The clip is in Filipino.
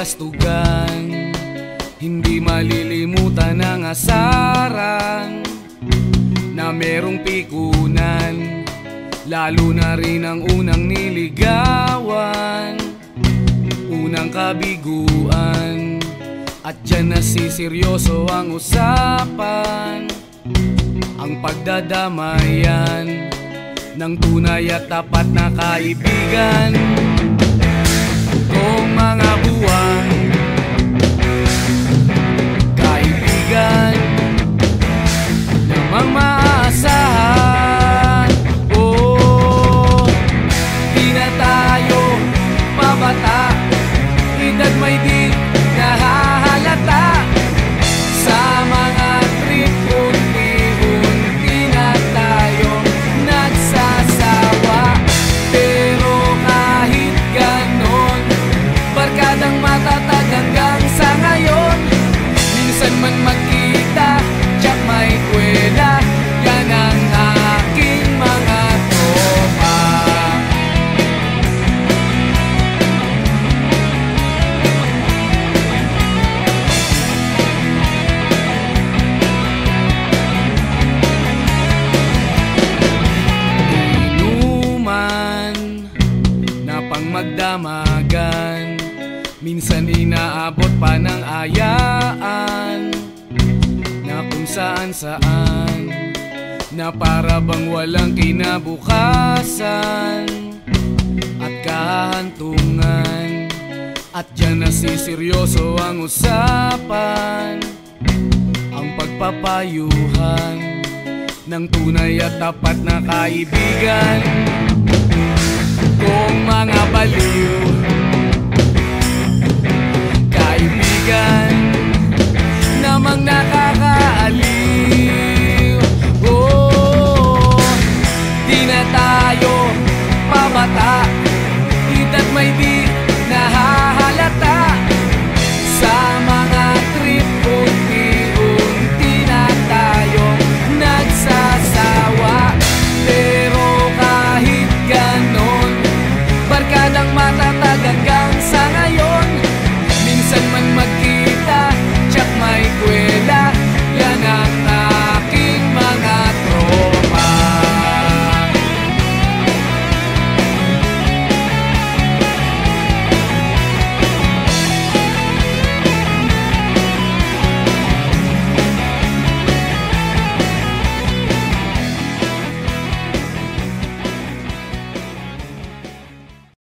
kabalastugan, hindi malilimutan ang asaran na merong pikunan, lalo na rin ang unang niligawan, unang kabiguan. At dyan nasiseryoso ang usapan, ang pagdadamayan ng tunay at tapat na kaibigan. Kung mga buwan, kaibigan namang maaasahan. Oh, di na tayo pabata, edad may di nahahalata. Sa mga trip, unti-unti na tayong nagsasawa. Pero kahit ganon, barkadang matatag hanggang sa ngayon. Minsan man magkita, tsak may kwela, yan ang aking mga tropa. Inuman na pang magdamagan, minsan inaabot pa ng ayaan, na kung saan-saan, na para bang walang kinabukasan at kahantungan. At dyan nasiseryoso ang usapan, ang pagpapayuhan ng tunay at tapat na kaibigan. Kung mga baliw, kaibigan namang nakakaaliw.